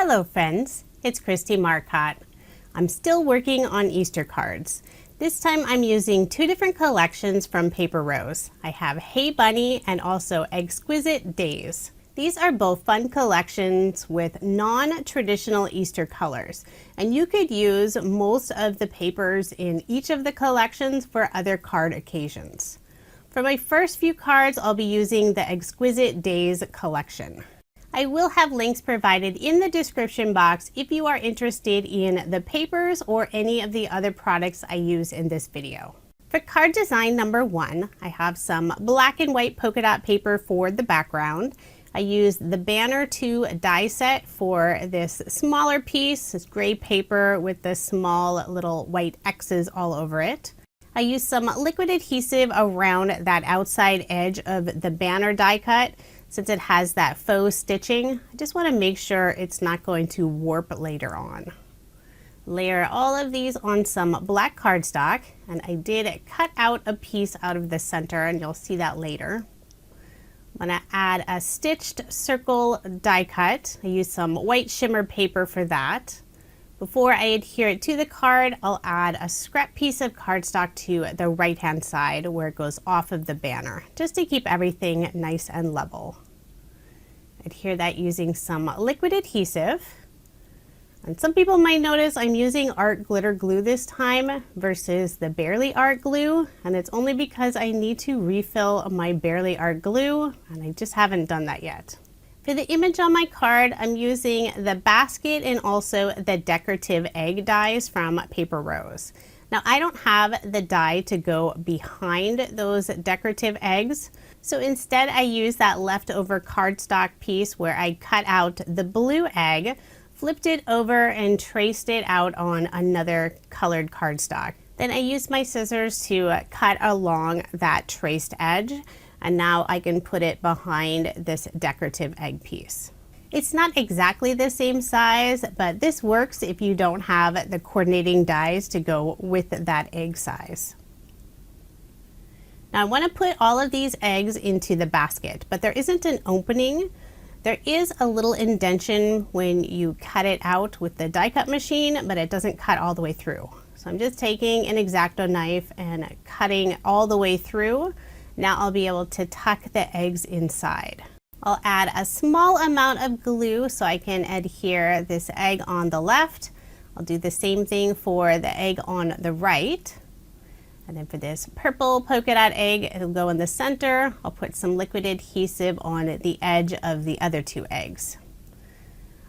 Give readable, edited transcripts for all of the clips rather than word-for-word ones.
Hello friends, it's Kristie Marcotte. I'm still working on Easter cards. This time I'm using two different collections from Paper Rose. I have Hey Bunny and also Eggs-quisite Days. These are both fun collections with non-traditional Easter colors, and you could use most of the papers in each of the collections for other card occasions. For my first few cards, I'll be using the Eggs-quisite Days collection. I will have links provided in the description box if you are interested in the papers or any of the other products I use in this video. For card design number 1, I have some black and white polka dot paper for the background. I used the Banner 2 die set for this smaller piece, this gray paper with the small little white X's all over it. I used some liquid adhesive around that outside edge of the banner die cut. Since it has that faux stitching, I just want to make sure it's not going to warp later on. Layer all of these on some black cardstock, and I did cut out a piece out of the center, and you'll see that later. I'm going to add a stitched circle die cut. I used some white shimmer paper for that. Before I adhere it to the card, I'll add a scrap piece of cardstock to the right-hand side where it goes off of the banner, just to keep everything nice and level. Adhere that using some liquid adhesive. And some people might notice I'm using art glitter glue this time versus the Barely Art glue, and it's only because I need to refill my Barely Art glue, and I just haven't done that yet. For the image on my card, I'm using the basket and also the decorative egg dies from Paper Rose. Now, I don't have the die to go behind those decorative eggs, so instead I use that leftover cardstock piece where I cut out the blue egg, flipped it over and traced it out on another colored cardstock. Then I used my scissors to cut along that traced edge, and now I can put it behind this decorative egg piece. It's not exactly the same size, but this works if you don't have the coordinating dies to go with that egg size. Now I want to put all of these eggs into the basket, but there isn't an opening. There is a little indentation when you cut it out with the die cut machine, but it doesn't cut all the way through. So I'm just taking an X-Acto knife and cutting all the way through. Now I'll be able to tuck the eggs inside. I'll add a small amount of glue so I can adhere this egg on the left. I'll do the same thing for the egg on the right. And then for this purple polka dot egg, it'll go in the center. I'll put some liquid adhesive on the edge of the other two eggs.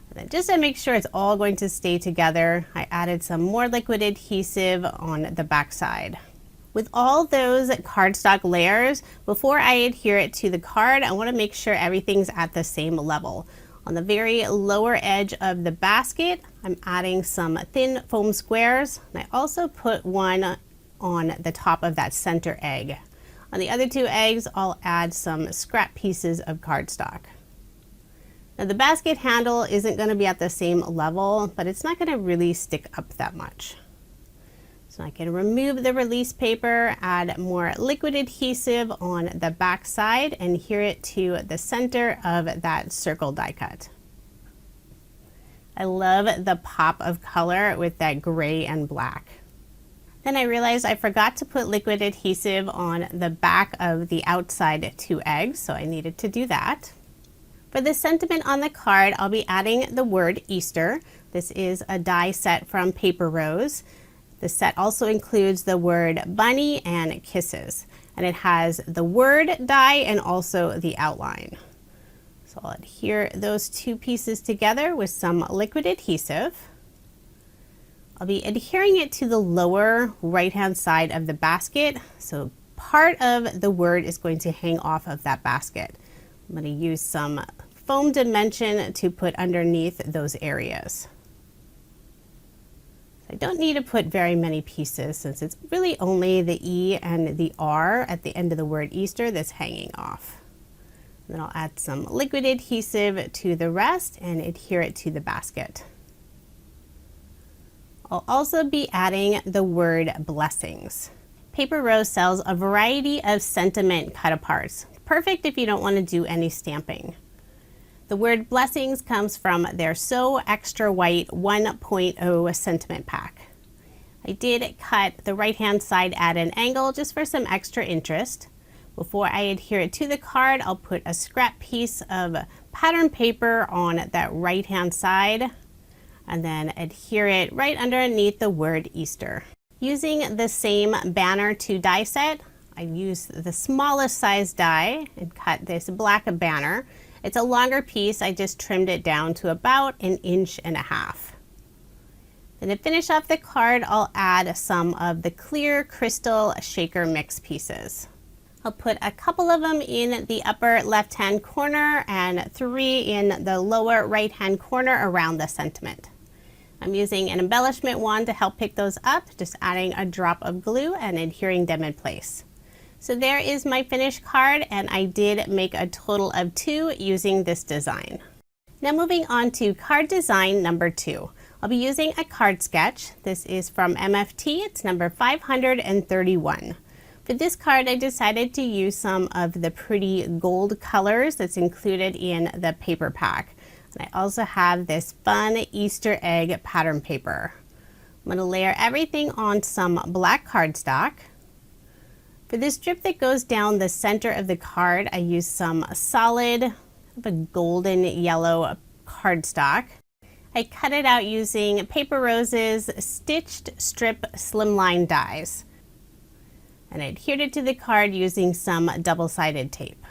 And then just to make sure it's all going to stay together, I added some more liquid adhesive on the back side. With all those cardstock layers, before I adhere it to the card, I want to make sure everything's at the same level. On the very lower edge of the basket, I'm adding some thin foam squares, and I also put one on the top of that center egg. On the other two eggs, I'll add some scrap pieces of cardstock. Now the basket handle isn't going to be at the same level, but it's not going to really stick up that much. So I can remove the release paper, add more liquid adhesive on the back side, and adhere it to the center of that circle die cut. I love the pop of color with that gray and black. Then I realized I forgot to put liquid adhesive on the back of the outside two eggs, so I needed to do that. For the sentiment on the card, I'll be adding the word Easter. This is a die set from Paper Rose. The set also includes the word bunny and kisses, and it has the word die and also the outline. So I'll adhere those two pieces together with some liquid adhesive. I'll be adhering it to the lower right-hand side of the basket, so part of the word is going to hang off of that basket. I'm going to use some foam dimension to put underneath those areas. I don't need to put very many pieces since it's really only the E and the R at the end of the word Easter that's hanging off. And then I'll add some liquid adhesive to the rest and adhere it to the basket. I'll also be adding the word blessings. Paper Rose sells a variety of sentiment cut-aparts. Perfect if you don't want to do any stamping. The word blessings comes from their So Extra White 1.0 sentiment pack. I did cut the right-hand side at an angle just for some extra interest. Before I adhere it to the card, I'll put a scrap piece of pattern paper on that right-hand side and then adhere it right underneath the word Easter. Using the same banner to die set, I used the smallest size die and cut this black banner. It's a longer piece, I just trimmed it down to about 1.5 inches. Then to finish off the card, I'll add some of the clear crystal shaker mix pieces. I'll put a couple of them in the upper left-hand corner and 3 in the lower right-hand corner around the sentiment. I'm using an embellishment wand to help pick those up, just adding a drop of glue and adhering them in place. So there is my finished card, and I did make a total of 2 using this design. Now moving on to card design number 2. I'll be using a card sketch. This is from MFT, it's number 531. For this card, I decided to use some of the pretty gold colors that's included in the paper pack. And I also have this fun Easter egg pattern paper. I'm going to layer everything on some black cardstock. For this strip that goes down the center of the card, I use some solid, golden yellow cardstock. I cut it out using Paper Rose's stitched strip slimline dies. And I adhered it to the card using some double-sided tape.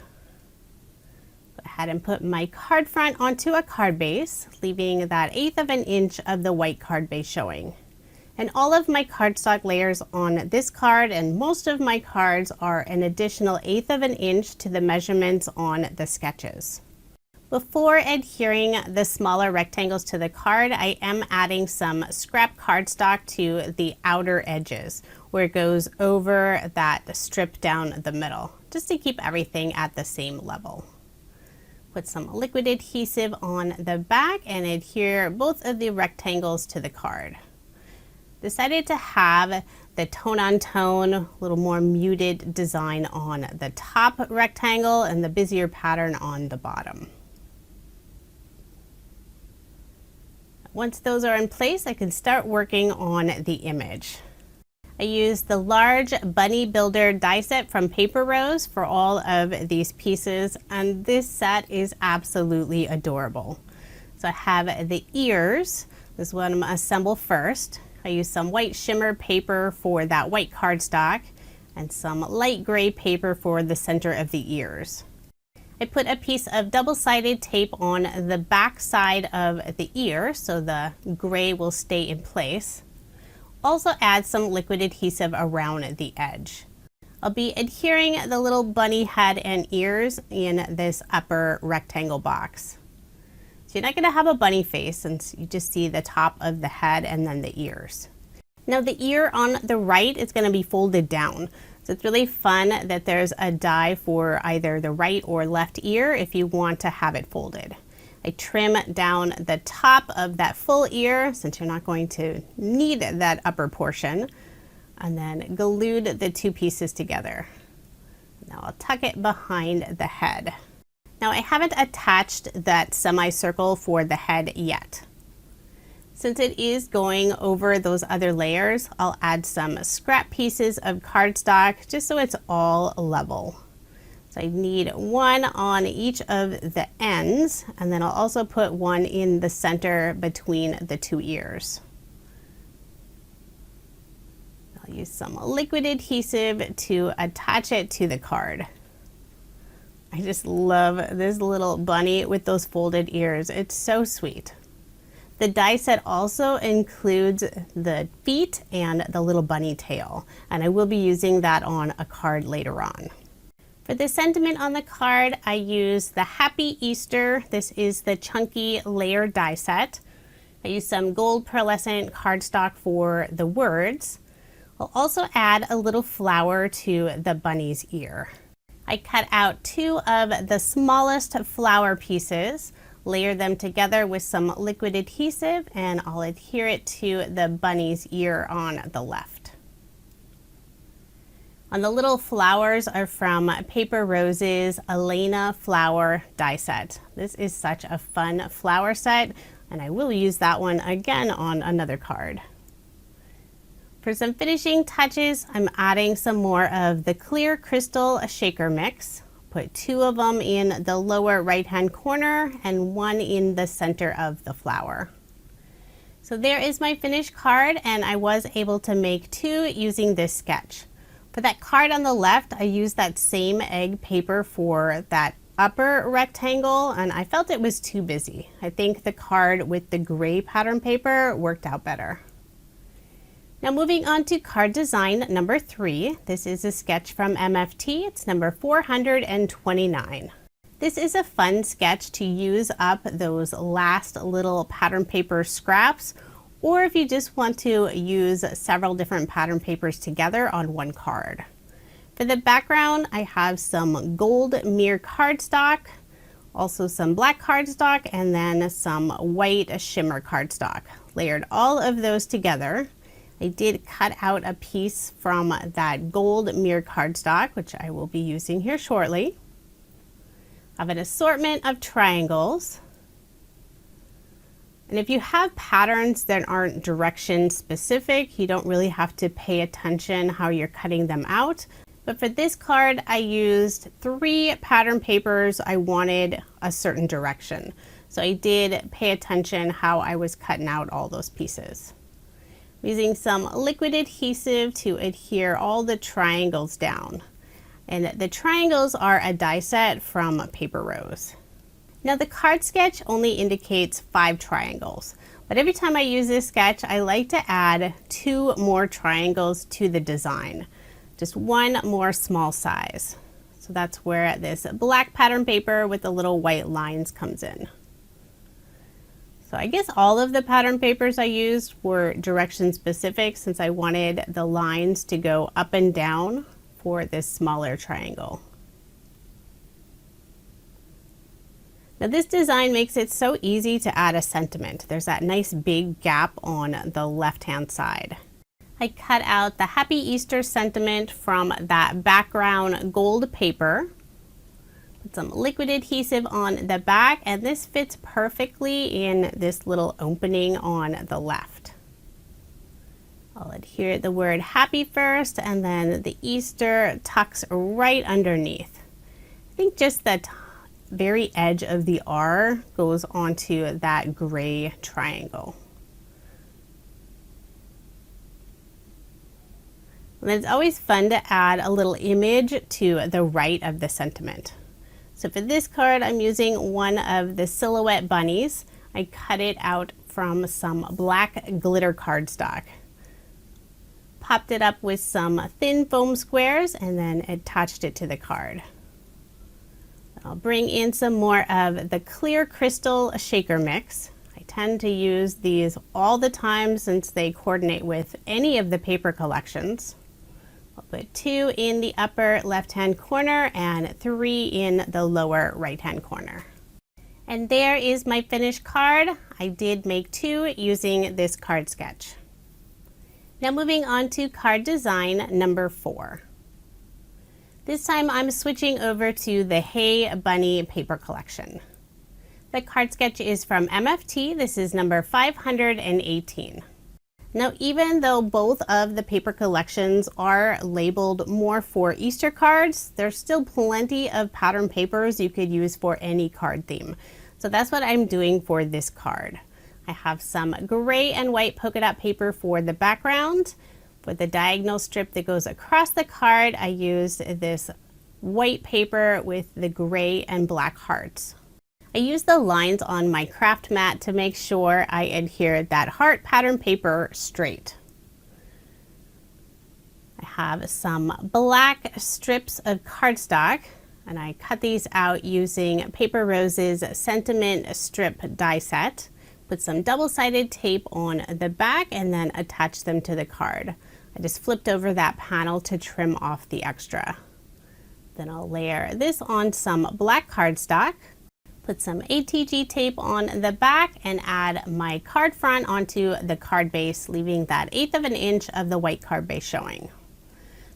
Go ahead and put my card front onto a card base, leaving that 1/8 inch of the white card base showing. And all of my cardstock layers on this card and most of my cards are an additional 1/8 inch to the measurements on the sketches. Before adhering the smaller rectangles to the card, I am adding some scrap cardstock to the outer edges where it goes over that strip down the middle, just to keep everything at the same level. Put some liquid adhesive on the back and adhere both of the rectangles to the card. Decided to have the tone-on-tone, a little more muted design on the top rectangle and the busier pattern on the bottom. Once those are in place, I can start working on the image. I used the large Bunny Builder die set from Paper Rose for all of these pieces, and this set is absolutely adorable. So I have the ears. This is what I'm going to assemble first. I used some white shimmer paper for that white cardstock and some light gray paper for the center of the ears. I put a piece of double-sided tape on the back side of the ear so the gray will stay in place. Also add some liquid adhesive around the edge. I'll be adhering the little bunny head and ears in this upper rectangle box. So you're not going to have a bunny face since you just see the top of the head and then the ears. Now the ear on the right is going to be folded down. So it's really fun that there's a die for either the right or left ear if you want to have it folded. I trim down the top of that full ear since you're not going to need that upper portion, and then glued the 2 pieces together. Now I'll tuck it behind the head. Now I haven't attached that semicircle for the head yet. Since it is going over those other layers, I'll add some scrap pieces of cardstock just so it's all level. So I need 1 on each of the ends, and then I'll also put 1 in the center between the 2 ears. I'll use some liquid adhesive to attach it to the card. I just love this little bunny with those folded ears. It's so sweet. The die set also includes the feet and the little bunny tail, and I will be using that on a card later on. For the sentiment on the card, I use the Happy Easter. This is the chunky layer die set. I use some gold pearlescent cardstock for the words. I'll also add a little flower to the bunny's ear. I cut out 2 of the smallest flower pieces, layer them together with some liquid adhesive, and I'll adhere it to the bunny's ear on the left. And the little flowers are from Paper Rose's Alana Flower die set. This is such a fun flower set, and I will use that one again on another card. For some finishing touches, I'm adding some more of the clear crystal shaker mix. Put 2 of them in the lower right-hand corner and 1 in the center of the flower. So there is my finished card, and I was able to make 2 using this sketch. For that card on the left, I used that same egg paper for that upper rectangle, and I felt it was too busy. I think the card with the gray pattern paper worked out better. Now moving on to card design number 3. This is a sketch from MFT. It's number 429. This is a fun sketch to use up those last little pattern paper scraps, or if you just want to use several different pattern papers together on one card. For the background, I have some gold mirror cardstock, also some black cardstock, and then some white shimmer cardstock. Layered all of those together. I did cut out a piece from that gold mirror cardstock, which I will be using here shortly. I have an assortment of triangles. And if you have patterns that aren't direction specific, you don't really have to pay attention how you're cutting them out. But for this card, I used 3 pattern papers. I wanted a certain direction. So I did pay attention how I was cutting out all those pieces. I'm using some liquid adhesive to adhere all the triangles down. And the triangles are a die set from Paper Rose. Now the card sketch only indicates 5 triangles, but every time I use this sketch, I like to add 2 more triangles to the design, just 1 more small size. So that's where this black pattern paper with the little white lines comes in. So I guess all of the pattern papers I used were direction specific, since I wanted the lines to go up and down for this smaller triangle. Now this design makes it so easy to add a sentiment. There's that nice big gap on the left-hand side. I cut out the Happy Easter sentiment from that background gold paper. Put some liquid adhesive on the back, and this fits perfectly in this little opening on the left. I'll adhere the word happy first, and then the Easter tucks right underneath. I think just the very edge of the R goes onto that gray triangle. And it's always fun to add a little image to the right of the sentiment. So for this card, I'm using one of the silhouette bunnies. I cut it out from some black glitter cardstock. Popped it up with some thin foam squares and then attached it to the card. I'll bring in some more of the clear crystal shaker mix. I tend to use these all the time since they coordinate with any of the paper collections. I'll put 2 in the upper left-hand corner and 3 in the lower right-hand corner. And there is my finished card. I did make 2 using this card sketch. Now moving on to card design number 4. This time I'm switching over to the Hey Bunny paper collection. The card sketch is from MFT. This is number 518. Now, even though both of the paper collections are labeled more for Easter cards, there's still plenty of pattern papers you could use for any card theme. So that's what I'm doing for this card. I have some gray and white polka dot paper for the background. For the diagonal strip that goes across the card, I used this white paper with the gray and black hearts. I used the lines on my craft mat to make sure I adhered that heart pattern paper straight. I have some black strips of cardstock, and I cut these out using Paper Rose's Sentiment Strip die set. Put some double-sided tape on the back and then attach them to the card. I just flipped over that panel to trim off the extra. Then I'll layer this on some black cardstock. Put some ATG tape on the back and add my card front onto the card base, leaving that 1/8 of an inch of the white card base showing.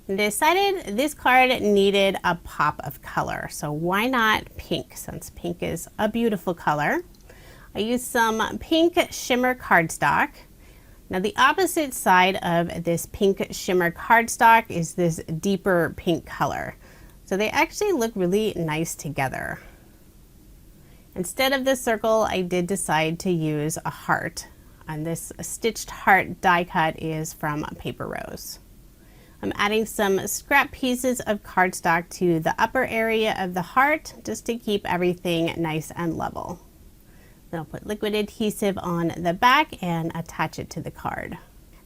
I decided this card needed a pop of color, so why not pink, since pink is a beautiful color. I used some pink shimmer cardstock. Now the opposite side of this pink shimmer cardstock is this deeper pink color. So they actually look really nice together. Instead of the circle, I did decide to use a heart. And this stitched heart die cut is from Paper Rose. I'm adding some scrap pieces of cardstock to the upper area of the heart just to keep everything nice and level. Then I'll put liquid adhesive on the back and attach it to the card.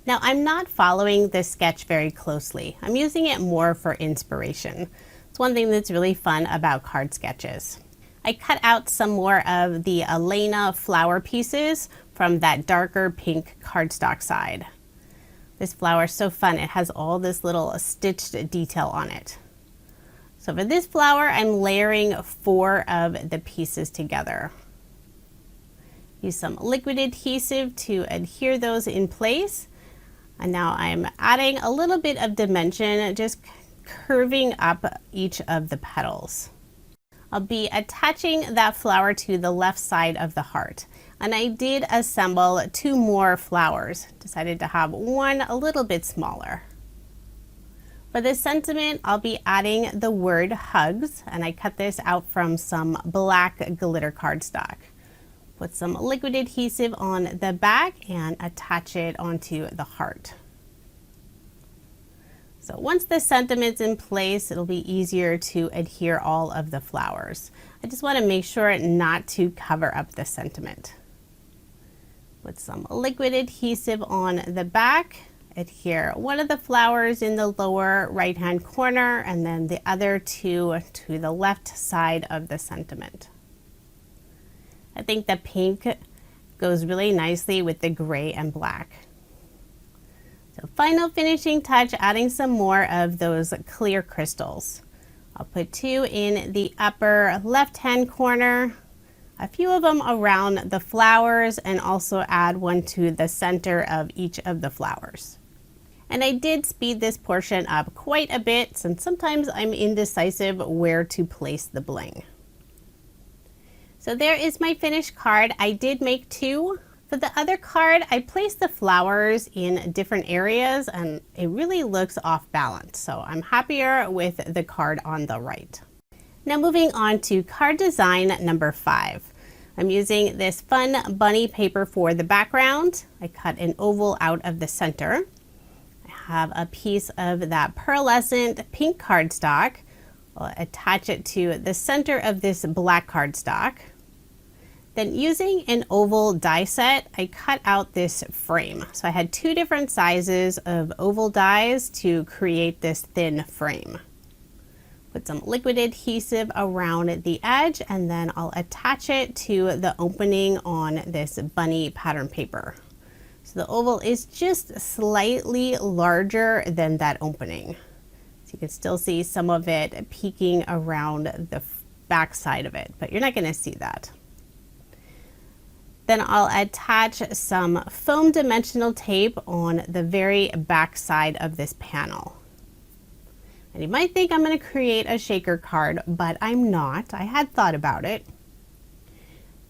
Now I'm not following this sketch very closely. I'm using it more for inspiration. It's one thing that's really fun about card sketches. I cut out some more of the Alana Flower pieces from that darker pink cardstock side. This flower is so fun. It has all this little stitched detail on it. So for this flower, I'm layering 4 of the pieces together. Use some liquid adhesive to adhere those in place. And now I'm adding a little bit of dimension, just curving up each of the petals. I'll be attaching that flower to the left side of the heart. And I did assemble 2 more flowers. Decided to have one a little bit smaller. For this sentiment, I'll be adding the word hugs, and I cut this out from some black glitter cardstock. Put some liquid adhesive on the back and attach it onto the heart. So once the sentiment's in place, it'll be easier to adhere all of the flowers. I just want to make sure not to cover up the sentiment. Put some liquid adhesive on the back, adhere one of the flowers in the lower right hand corner and then the other 2 to the left side of the sentiment. I think the pink goes really nicely with the gray and black. So final finishing touch, adding some more of those clear crystals. I'll put 2 in the upper left hand corner, a few of them around the flowers, and also add one to the center of each of the flowers. And I did speed this portion up quite a bit since sometimes I'm indecisive where to place the bling. So there is my finished card. I did make 2. For the other card, I placed the flowers in different areas and it really looks off balance. So I'm happier with the card on the right. Now moving on to card design number 5. I'm using this fun bunny paper for the background. I cut an oval out of the center. I have a piece of that pearlescent pink cardstock. I'll attach it to the center of this black cardstock. Then using an oval die set, I cut out this frame. So I had 2 different sizes of oval dies to create this thin frame. Put some liquid adhesive around the edge and then I'll attach it to the opening on this bunny pattern paper. So the oval is just slightly larger than that opening. So you can still see some of it peeking around the back side of it, but you're not going to see that. Then I'll attach some foam dimensional tape on the very back side of this panel. And you might think I'm going to create a shaker card, but I'm not. I had thought about it.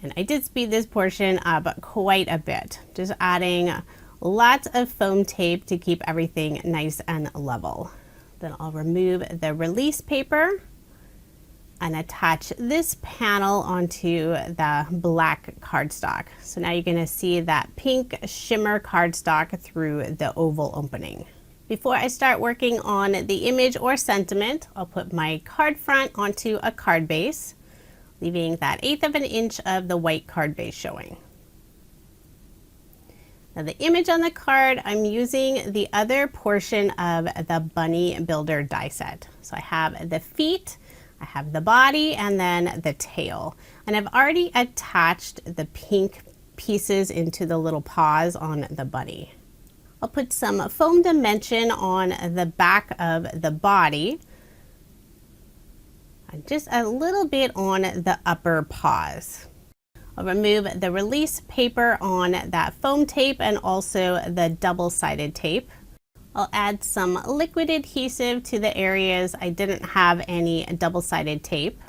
And I did speed this portion up quite a bit, just adding lots of foam tape to keep everything nice and level. Then I'll remove the release paper and attach this panel onto the black cardstock. So now you're going to see that pink shimmer cardstock through the oval opening. Before I start working on the image or sentiment, I'll put my card front onto a card base, leaving that 1/8 of an inch of the white card base showing. Now the image on the card, I'm using the other portion of the bunny builder die set. So I have the feet, I have the body, and then the tail. And I've already attached the pink pieces into the little paws on the bunny. I'll put some foam dimension on the back of the body, and just a little bit on the upper paws. I'll remove the release paper on that foam tape and also the double-sided tape. I'll add some liquid adhesive to the areas I didn't have any double-sided tape.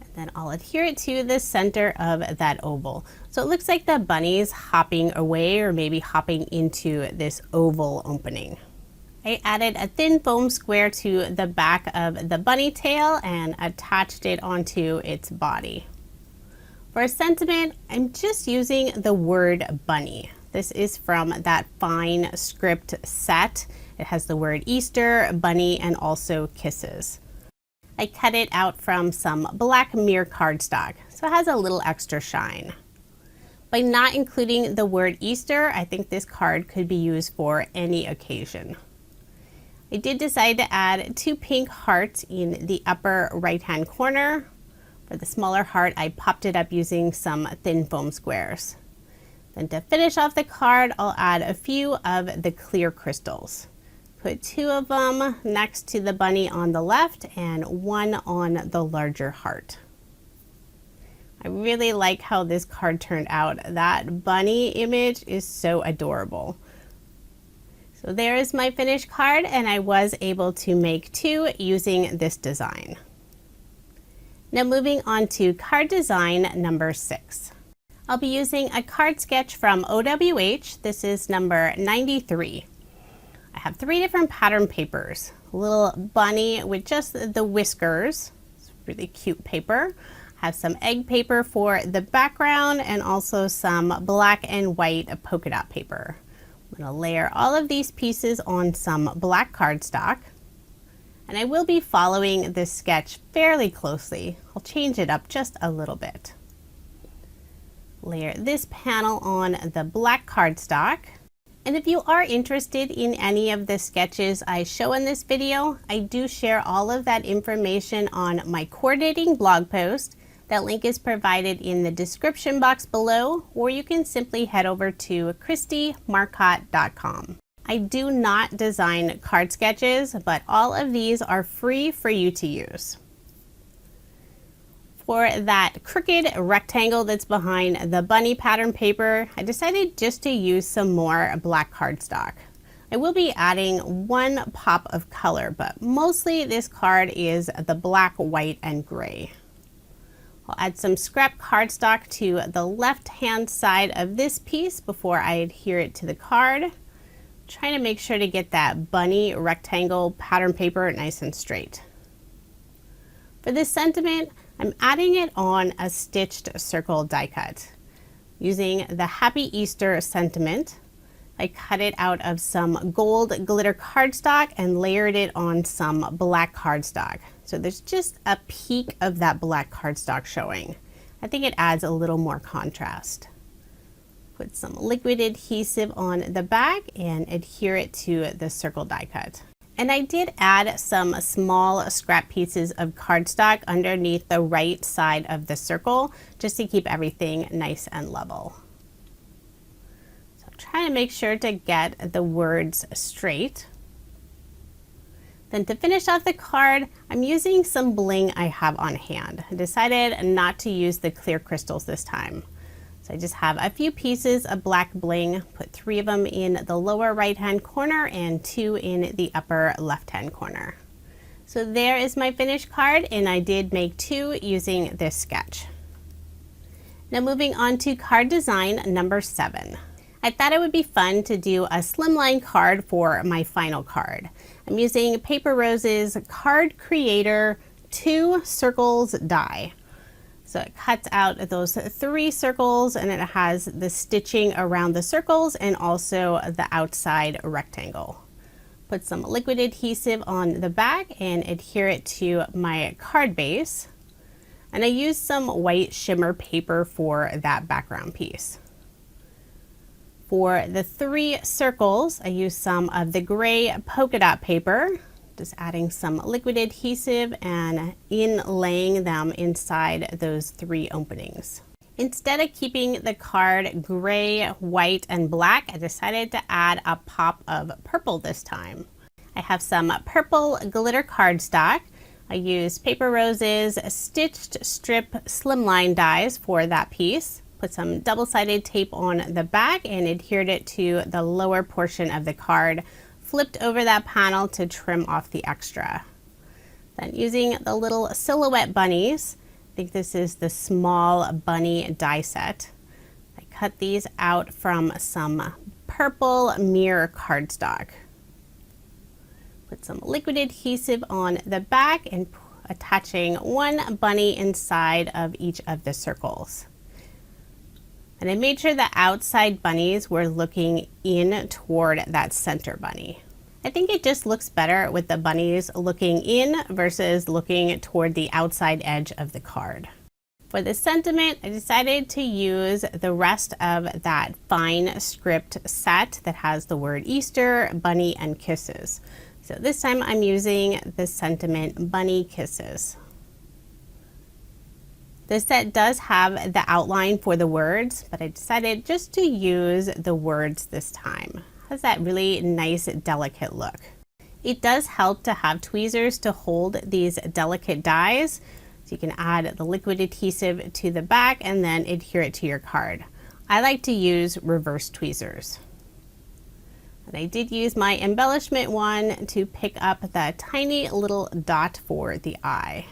And then I'll adhere it to the center of that oval. So it looks like the bunny's hopping away or maybe hopping into this oval opening. I added a thin foam square to the back of the bunny tail and attached it onto its body. For a sentiment, I'm just using the word bunny. This is from that fine script set. It has the word Easter, bunny, and also kisses. I cut it out from some black mirror cardstock, so it has a little extra shine. By not including the word Easter, I think this card could be used for any occasion. I did decide to add 2 pink hearts in the upper right-hand corner. For the smaller heart, I popped it up using some thin foam squares. Then to finish off the card, I'll add a few of the clear crystals. Put 2 of them next to the bunny on the left and 1 on the larger heart. I really like how this card turned out. That bunny image is so adorable. So there is my finished card, and I was able to make 2 using this design. Now moving on to card design number 6. I'll be using a card sketch from OWH. This is number 93. I have 3 different pattern papers. A little bunny with just the whiskers. It's really cute paper. I have some egg paper for the background and also some black and white polka dot paper. I'm going to layer all of these pieces on some black cardstock, and I will be following this sketch fairly closely. I'll change it up just a little bit. Layer this panel on the black cardstock, and if you are interested in any of the sketches I show in this video, I do share all of that information on my coordinating blog post. That link is provided in the description box below, or you can simply head over to KristieMarcotte.com. I do not design card sketches, but all of these are free for you to use. For that crooked rectangle that's behind the bunny pattern paper, I decided just to use some more black cardstock. I will be adding 1 pop of color, but mostly this card is the black, white, and gray. I'll add some scrap cardstock to the left-hand side of this piece before I adhere it to the card. I'm trying to make sure to get that bunny rectangle pattern paper nice and straight. For this sentiment, I'm adding it on a stitched circle die cut. Using the Happy Easter sentiment, I cut it out of some gold glitter cardstock and layered it on some black cardstock. So there's just a peek of that black cardstock showing. I think it adds a little more contrast. Put some liquid adhesive on the back and adhere it to the circle die cut. And I did add some small scrap pieces of cardstock underneath the right side of the circle just to keep everything nice and level. So I'm trying to make sure to get the words straight. Then to finish off the card, I'm using some bling I have on hand. I decided not to use the clear crystals this time. So I just have a few pieces of black bling, put 3 of them in the lower right-hand corner and 2 in the upper left-hand corner. So there is my finished card, and I did make 2 using this sketch. Now moving on to card design number 7. I thought it would be fun to do a slimline card for my final card. I'm using Paper Rose's Card Creator 2 Circles die. So it cuts out those 3 circles, and it has the stitching around the circles and also the outside rectangle. Put some liquid adhesive on the back and adhere it to my card base. And I used some white shimmer paper for that background piece. For the 3 circles, I used some of the gray polka dot paper, just adding some liquid adhesive and inlaying them inside those 3 openings. Instead of keeping the card gray, white, and black, I decided to add a pop of purple this time. I have some purple glitter cardstock. I used Paper Rose's Stitched Strip Slimline dies for that piece. put some double-sided tape on the back and adhered it to the lower portion of the card, flipped over that panel to trim off the extra. Then using the little silhouette bunnies, I think this is the small bunny die set, I cut these out from some purple mirror cardstock. Put some liquid adhesive on the back and attaching one bunny inside of each of the circles. And I made sure the outside bunnies were looking in toward that center bunny. I think it just looks better with the bunnies looking in versus looking toward the outside edge of the card. For the sentiment, I decided to use the rest of that fine script set that has the word Easter, bunny, and kisses. So this time I'm using the sentiment Bunny Kisses. This set does have the outline for the words, but I decided just to use the words this time. It has that really nice, delicate look. It does help to have tweezers to hold these delicate dies. So you can add the liquid adhesive to the back and then adhere it to your card. I like to use reverse tweezers. And I did use my embellishment one to pick up that tiny little dot for the eye.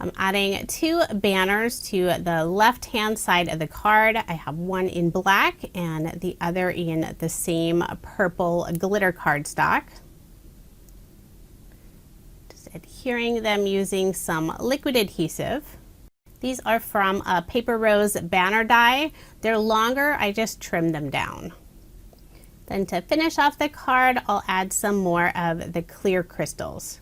I'm adding two banners to the left-hand side of the card. I have one in black and the other in the same purple glitter cardstock. Just adhering them using some liquid adhesive. These are from a Paper Rose banner die. They're longer, I just trimmed them down. Then to finish off the card, I'll add some more of the clear crystals.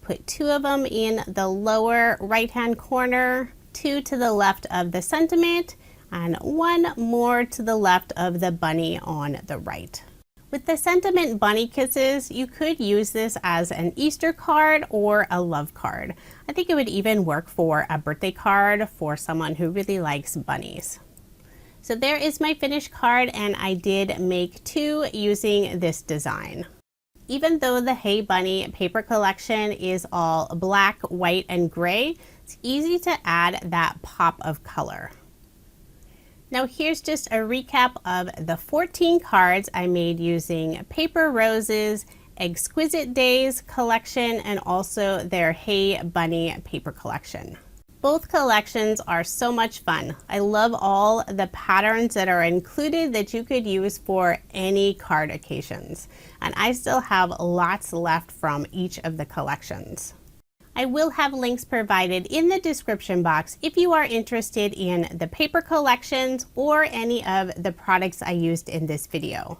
Put two of them in the lower right-hand corner, two to the left of the sentiment, and one more to the left of the bunny on the right. With the sentiment Bunny Kisses, you could use this as an Easter card or a love card. I think it would even work for a birthday card for someone who really likes bunnies. So there is my finished card, and I did make two using this design. Even though the Hey Bunny paper collection is all black, white, and gray, it's easy to add that pop of color. Now here's just a recap of the 14 cards I made using Paper Rose's Eggs-quisite Days collection and also their Hey Bunny paper collection. Both collections are so much fun. I love all the patterns that are included that you could use for any card occasions. And I still have lots left from each of the collections. I will have links provided in the description box if you are interested in the paper collections or any of the products I used in this video.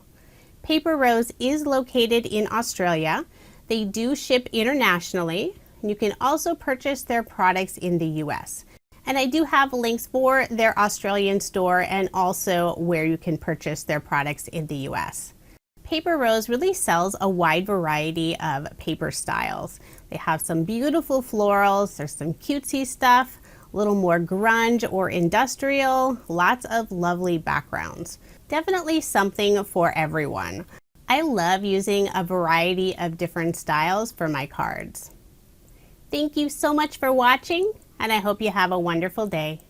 Paper Rose is located in Australia. They do ship internationally. You can also purchase their products in the US. And I do have links for their Australian store and also where you can purchase their products in the US. Paper Rose really sells a wide variety of paper styles. They have some beautiful florals, there's some cutesy stuff, a little more grunge or industrial, lots of lovely backgrounds. Definitely something for everyone. I love using a variety of different styles for my cards. Thank you so much for watching, and I hope you have a wonderful day.